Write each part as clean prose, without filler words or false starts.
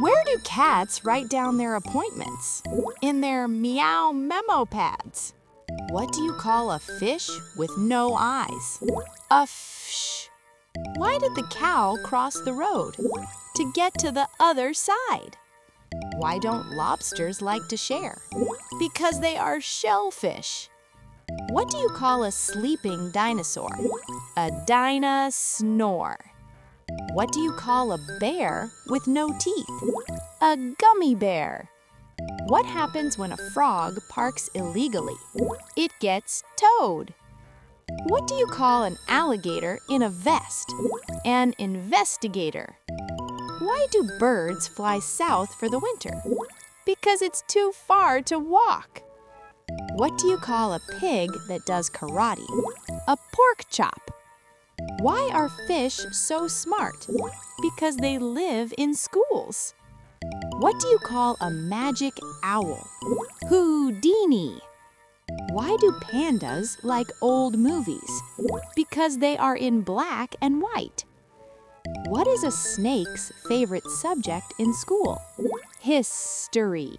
Where do cats write down their appointments? In their meow memo pads. What do you call a fish with no eyes? A fish. Why did the cow cross the road? To get to the other side. Why don't lobsters like to share? Because they are shellfish. What do you call a sleeping dinosaur? A dino-snore. What do you call a bear with no teeth? A gummy bear. What happens when a frog parks illegally? It gets towed. What do you call an alligator in a vest? An investigator. Why do birds fly south for the winter? Because it's too far to walk. What do you call a pig that does karate? A pork chop. Why are fish so smart? Because they live in schools. What do you call a magic owl? Houdini. Why do pandas like old movies? Because they are in black and white. What is a snake's favorite subject in school? History.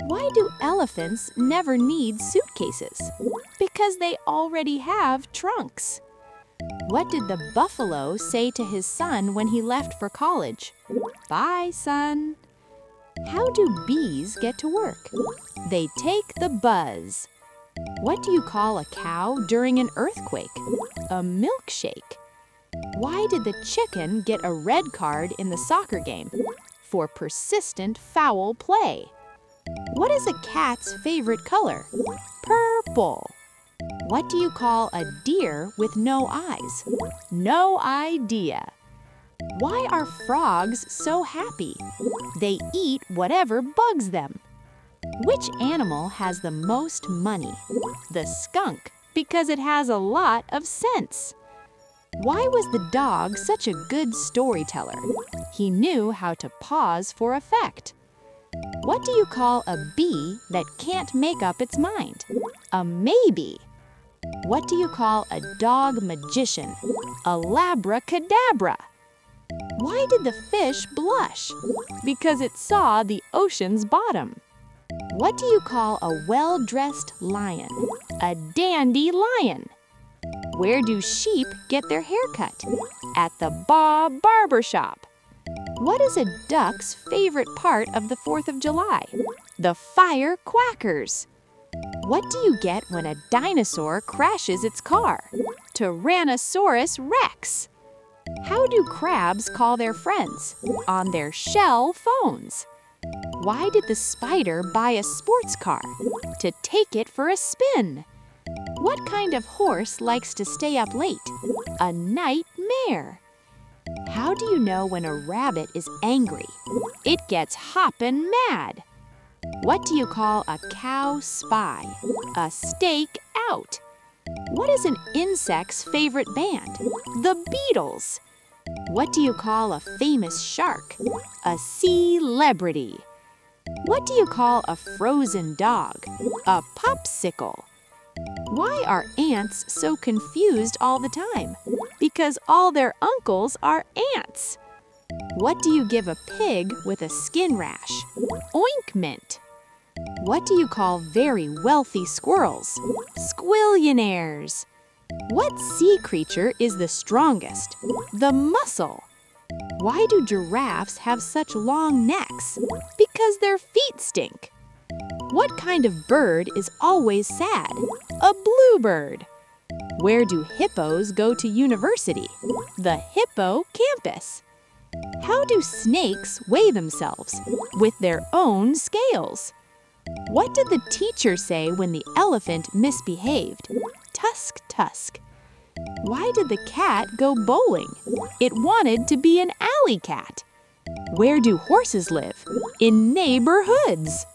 Why do elephants never need suitcases? Because they already have trunks. What did the buffalo say to his son when he left for college? Bye, son. How do bees get to work? They take the buzz. What do you call a cow during an earthquake? A milkshake. Why did the chicken get a red card in the soccer game? For persistent foul play. What is a cat's favorite color? Purple. What do you call a deer with no eyes? No idea. Why are frogs so happy? They eat whatever bugs them. Which animal has the most money? The skunk, because it has a lot of sense. Why was the dog such a good storyteller? He knew how to pause for effect. What do you call a bee that can't make up its mind? A maybe. What do you call a dog magician? A labracadabra. Why did the fish blush? Because it saw the ocean's bottom. What do you call a well-dressed lion? A dandelion. Where do sheep get their hair cut? At the barber shop. What is a duck's favorite part of the 4th of July? The firecrackers. What do you get when a dinosaur crashes its car? Tyrannosaurus Rex. How do crabs call their friends? On their shell phones. Why did the spider buy a sports car? To take it for a spin. What kind of horse likes to stay up late? A nightmare. How do you know when a rabbit is angry? It gets hoppin' mad. What do you call a cow spy? A stake out. What is an insect's favorite band? The Beatles. What do you call a famous shark? A celebrity. What do you call a frozen dog? A popsicle. Why are ants so confused all the time? Because all their uncles are ants. What do you give a pig with a skin rash? Ointment. What do you call very wealthy squirrels? Squillionaires. What sea creature is the strongest? The mussel. Why do giraffes have such long necks? Because their feet stink. What kind of bird is always sad? A bluebird. Where do hippos go to university? The hippocampus. How do snakes weigh themselves? With their own scales. What did the teacher say when the elephant misbehaved? Tusk, tusk. Why did the cat go bowling? It wanted to be an alley cat. Where do horses live? In neighborhoods.